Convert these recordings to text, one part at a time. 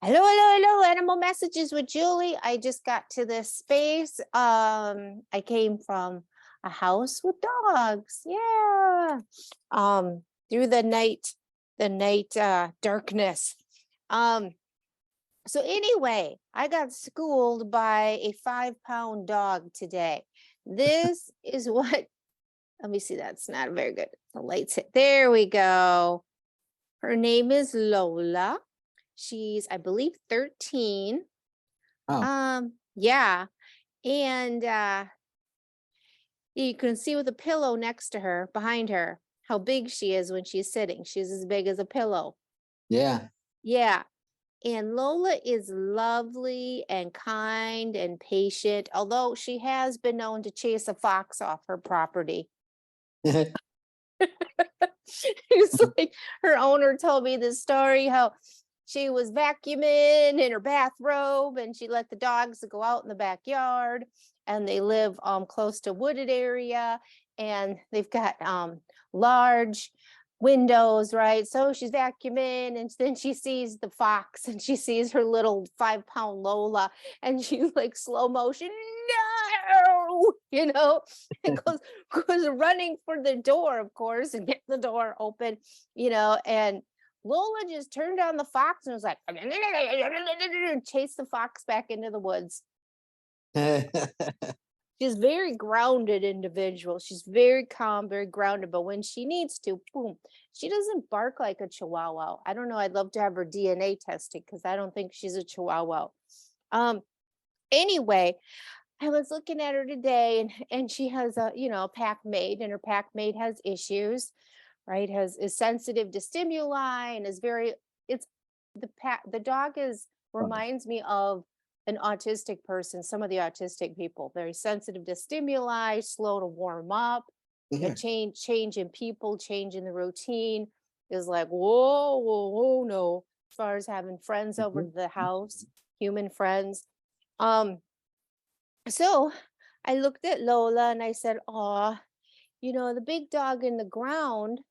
Hello, hello, hello, animal messages with Julie. I just got to this space. I came from a house with dogs. Yeah. Through the night darkness. Um, so anyway, I got schooled by a 5-pound dog today. This is what let me see, that's not very good. The lights hit. There we go. Her name is Lola. She's, I believe, 13. Oh, Yeah. And you can see with a pillow next to her, behind her, how big she is when she's sitting. She's as big as a pillow. yeah. Yeah. And Lola is lovely and kind and patient, although she has been known to chase a fox off her property. It's like her owner told me this story how she was vacuuming in her bathrobe and she let the dogs go out in the backyard, and they live close to wooded area, and they've got large windows, right? So she's vacuuming and then she sees the fox and she sees her little 5-pound Lola, and she's like slow motion, no, and goes running for the door, of course, and get the door open, and Lola just turned on the fox and was like, chased the fox back into the woods. She's very grounded individual. She's very calm, very grounded, but when she needs to, boom, she doesn't bark like a chihuahua. I don't know. I'd love to have her DNA tested because I don't think she's a chihuahua. Um, anyway, I was looking at her today, and she has a pack mate, and her pack mate has issues, right? Is sensitive to stimuli and is very it's the dog is reminds me of an autistic person, some of the autistic people, very sensitive to stimuli, slow to warm up, a Yeah. change in people, change in the routine is like, whoa, whoa, whoa, no. As far as having friends over Mhm. to the house, human friends. Um, so I looked at Lola and I said, "Oh, the big dog in the ground,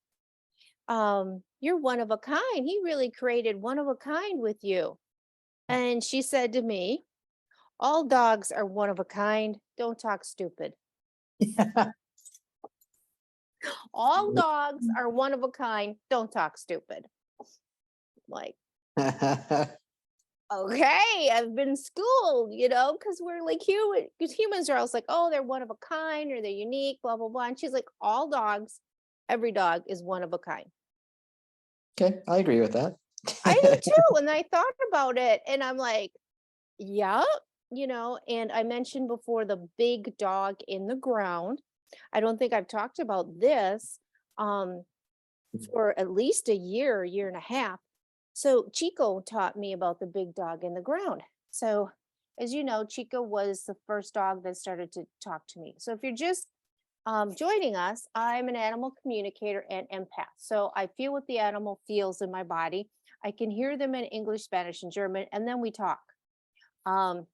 you're one of a kind. He really created one of a kind with you." And she said to me, "All dogs are one of a kind. Don't talk stupid. All dogs are one of a kind. Don't talk stupid." Like, okay, I've been schooled, because we're like human, because humans are always like, oh, they're one of a kind or they're unique, blah, blah, blah. And she's like, all dogs, every dog is one of a kind. Okay, I agree with that. I do too. And I thought about it and I'm like, yep, and I mentioned before the big dog in the ground. I don't think I've talked about this um, for at least a year and a half. So Chico taught me about the big dog in the ground. So, as you know, Chico was the first dog that started to talk to me. So, if you're just joining us, I'm an animal communicator and empath. So, I feel what the animal feels in my body. I can hear them in English, Spanish, and German, and then we talk. Um,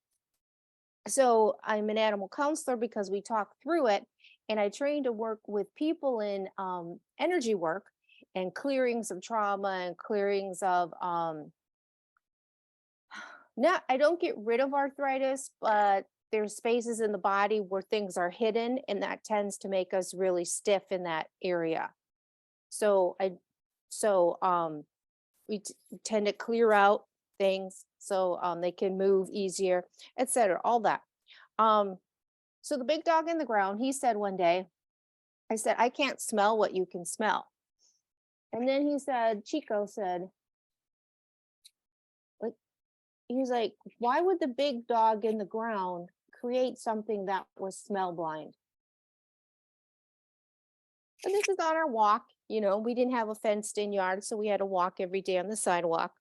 so, I'm an animal counselor because we talk through it. And I train to work with people in energy work and clearings of trauma and clearings of not I don't get rid of arthritis, but there's spaces in the body where things are hidden, and that tends to make us really stiff in that area. So we tend to clear out things so they can move easier, etc. All that. Um, so the big dog in the ground, he said one day, I said, I can't smell what you can smell. And then Chico said, like, he was like, why would the big dog in the ground create something that was smell blind? And this is on our walk. We didn't have a fenced in yard, so we had to walk every day on the sidewalk.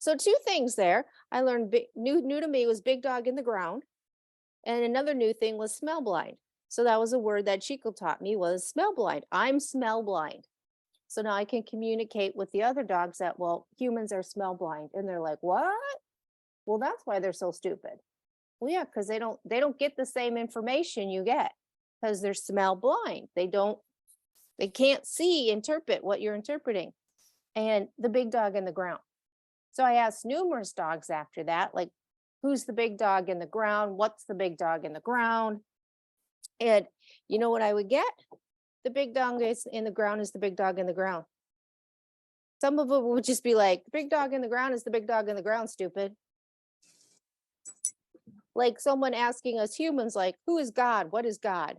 So two things there. I learned new to me was big dog in the ground. And another new thing was smell blind. So that was a word that Chico taught me was smell blind. I'm smell blind. So now I can communicate with the other dogs that, well, humans are smell blind. And they're like, what? Well, that's why they're so stupid. Well, yeah, because they don't get the same information you get because they're smell blind. They can't interpret what you're interpreting. And the big dog in the ground. So I asked numerous dogs after that, like, who's the big dog in the ground? What's the big dog in the ground? And you know what I would get? The big dog is in the ground is the big dog in the ground. Some of them would just be like, the big dog in the ground is the big dog in the ground, stupid. Like someone asking us humans, like, who is God? What is God?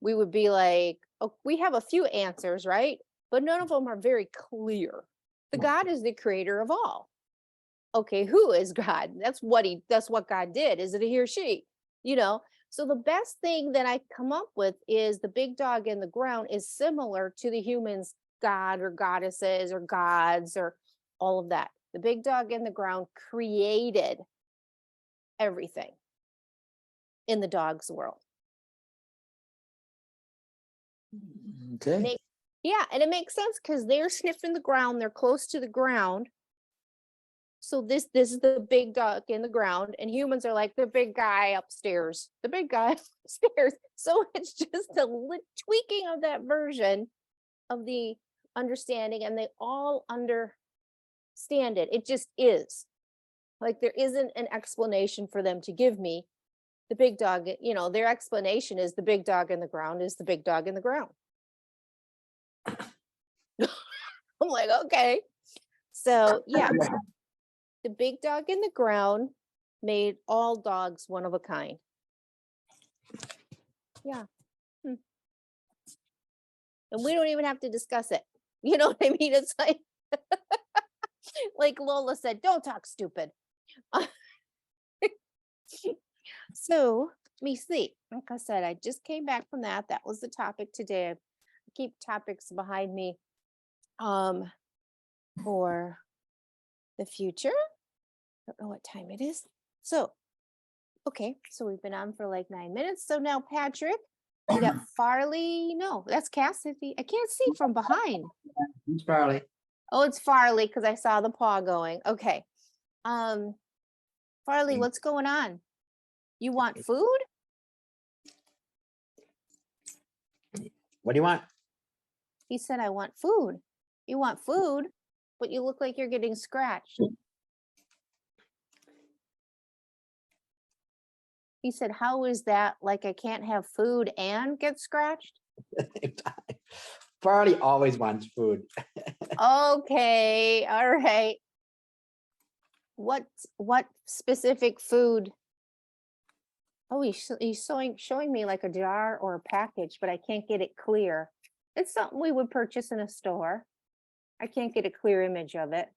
We would be like, oh, we have a few answers, right? But none of them are very clear. The God is the creator of all. Okay, who is God? That's what God did. Is it a he or she? You know, so the best thing that I come up with is the big dog in the ground is similar to the humans, God or goddesses or gods or all of that. The big dog in the ground created everything in the dog's world. Okay. Yeah, and it makes sense because they're sniffing the ground, they're close to the ground. So this is the big dog in the ground, and humans are like the big guy upstairs, the big guy upstairs. So it's just a tweaking of that version of the understanding, and they all understand it. It just is. Like there isn't an explanation for them to give me. The big dog, you know, their explanation is the big dog in the ground is the big dog in the ground. I'm like, okay. So yeah, the big dog in the ground made all dogs one of a kind. Yeah. Hmm. And we don't even have to discuss it. You know what I mean? It's like Lola said, don't talk stupid. So let me see. Like I said, I just came back from that. That was the topic today. I keep topics behind me for the future. Don't know what time it is. So, okay. So we've been on for like 9 minutes. So now, Patrick, we got Farley. No, that's Cassidy. I can't see from behind. It's Farley. Oh, it's Farley because I saw the paw going. Okay. Farley, what's going on? You want food? What do you want? He said, I want food. You want food, but you look like you're getting scratched. He said, how is that? Like I can't have food and get scratched? Farley always wants food. Okay, all right. What specific food? Oh, he's showing me like a jar or a package, but I can't get it clear. It's something we would purchase in a store. I can't get a clear image of it.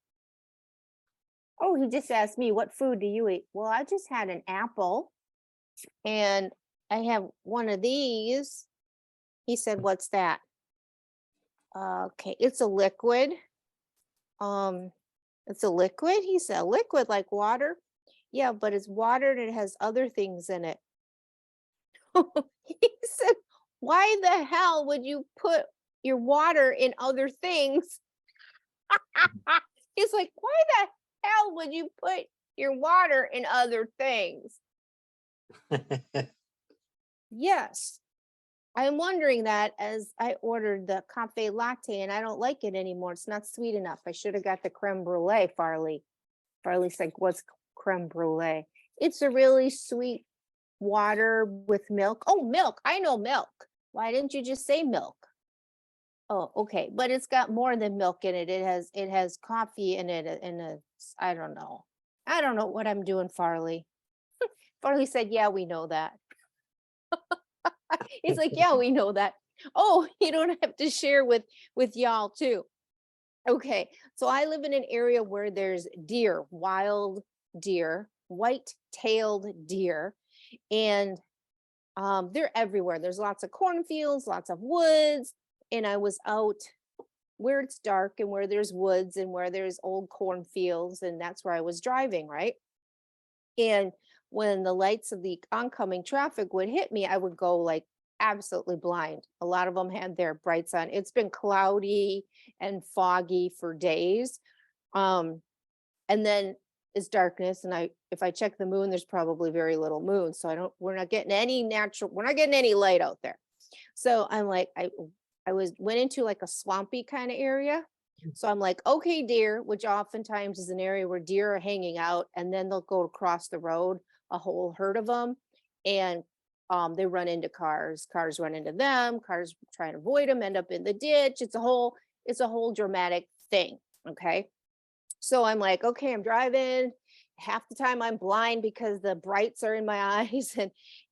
Oh, he just asked me, what food do you eat? Well, I just had an apple and I have one of these. He said, what's that? Okay, it's a liquid. It's a liquid. He said, liquid like water. Yeah, but it's water and it has other things in it. He said, why the hell would you put your water in other things? He's like, why the hell would you put your water in other things? Yes. I'm wondering that as I ordered the cafe latte and I don't like it anymore. It's not sweet enough. I should have got the creme brulee, Farley. Farley's like, what's creme brulee? It's a really sweet water with milk. Oh, milk. I know milk. Why didn't you just say milk? Oh, okay. But it's got more than milk in it. It has coffee in it and I don't know. I don't know what I'm doing, Farley. Farley said, yeah, we know that. He's like, yeah, we know that. Oh, you don't have to share with y'all too. Okay, so I live in an area where there's deer, wild deer, white-tailed deer, and they're everywhere. There's lots of cornfields, lots of woods, and I was out where it's dark and where there's woods and where there's old cornfields, and that's where I was driving, right? And when the lights of the oncoming traffic would hit me, I would go like absolutely blind. A lot of them had their brights on. It's been cloudy and foggy for days. And then it's darkness. And if I check the moon, there's probably very little moon. So we're not getting any light out there. So I'm like, went into like a swampy kind of area. So I'm like, okay, deer, which oftentimes is an area where deer are hanging out, and then they'll go across the road, a whole herd of them, and they run into cars. Cars run into them. Cars try to avoid them, end up in the ditch. It's a whole dramatic thing. Okay. So I'm like, okay, I'm driving. Half the time I'm blind because the brights are in my eyes,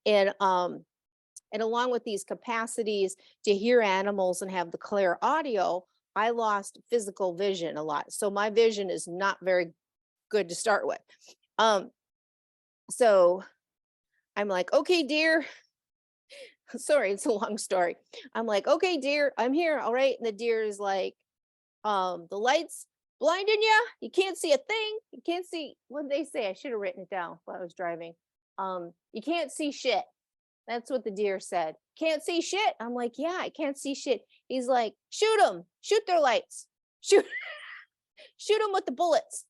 and along with these capacities to hear animals and have the clear audio, I lost physical vision a lot. So my vision is not very good to start with. Um, so I'm like, okay, dear. Sorry, it's a long story. I'm like, okay, dear, I'm here. All right. And the deer is like, the lights blinding you. You can't see a thing. You can't see what they say. I should have written it down while I was driving. You can't see shit. That's what the deer said. Can't see shit. I'm like, yeah, I can't see shit. He's like, shoot them, shoot their lights, shoot, shoot them with the bullets.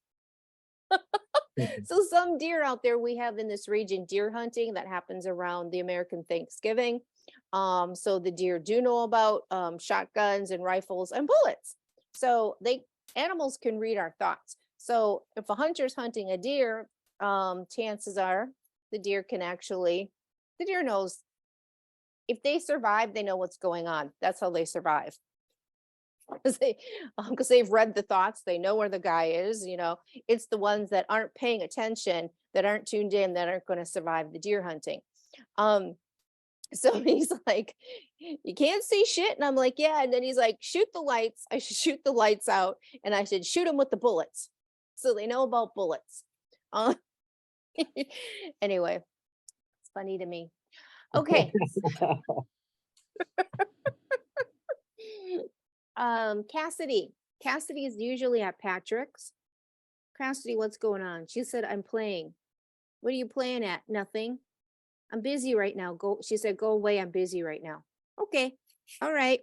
So some deer out there we have in this region, deer hunting that happens around the American Thanksgiving. So the deer do know about shotguns and rifles and bullets. So animals can read our thoughts. So if a hunter's hunting a deer, chances are the deer knows if they survive, they know what's going on. That's how they survive. Because they've read the thoughts, they know where the guy is. It's the ones that aren't paying attention, that aren't tuned in, that aren't going to survive the deer hunting. So he's like, you can't see shit. And I'm like, yeah. And then he's like, shoot the lights. I should shoot the lights out. And I should shoot them with the bullets. So they know about bullets. Anyway, it's funny to me. Okay. Cassidy. Cassidy is usually at Patrick's. Cassidy, what's going on? She said, I'm playing. What are you playing at? Nothing. I'm busy right now. She said, go away. I'm busy right now. Okay. All right.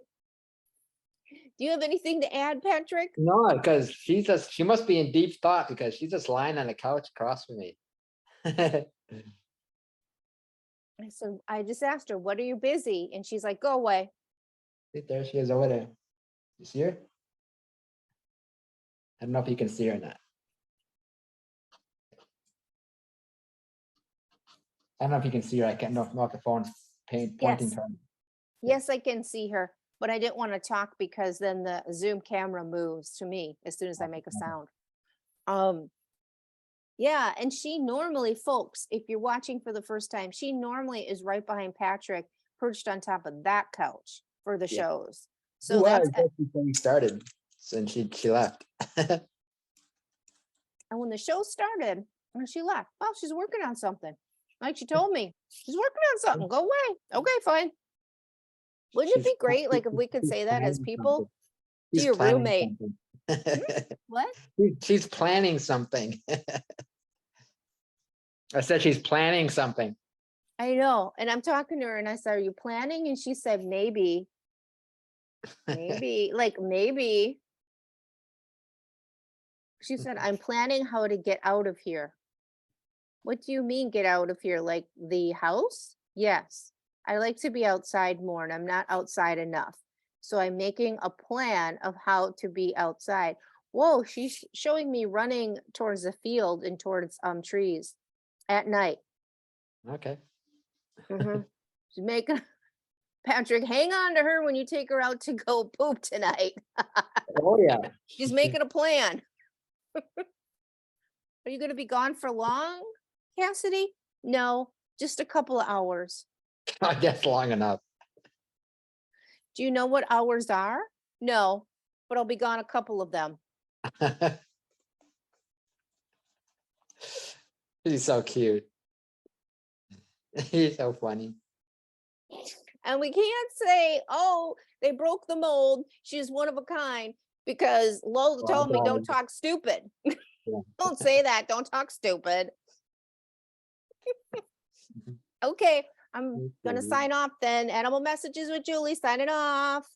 Do you have anything to add, Patrick? No, because she must be in deep thought because she's just lying on the couch across from me. So I just asked her, what are you busy? And she's like, go away. There she is over there. You see her? I don't know if you can see her or not. I don't know if you can see her. I can't know if the phone's pointing Yes. to her. Yes, I can see her, but I didn't want to talk because then the Zoom camera moves to me as soon as I make a sound. Yeah, and she normally, folks, if you're watching for the first time, she normally is right behind Patrick, perched on top of that couch for the shows. So that's before we started, and she left. And when the show started, and she left. Well, she's working on something. Like she told me, she's working on something. Go away. Okay, fine. Wouldn't it be great, like if we could say that as people to your roommate? What? She's planning something. I said she's planning something. I know. And I'm talking to her and I said, are you planning? And she said, maybe. Maybe. She said, I'm planning how to get out of here. What do you mean get out of here? Like the house? Yes. I like to be outside more and I'm not outside enough. So I'm making a plan of how to be outside. Whoa, she's showing me running towards the field and towards trees at night. Okay. She's making Patrick, hang on to her when you take her out to go poop tonight. Oh yeah. She's making a plan. Are you going to be gone for long, Cassidy? No, just a couple of hours. I guess long enough. Do you know what hours are? No, but I'll be gone a couple of them. He's so cute. He's so funny. And we can't say, oh, they broke the mold. She's one of a kind, because Lola told me don't talk stupid. Don't say that. Don't talk stupid. Okay, I'm going to sign off then. Animal Messages with Julie, signing off.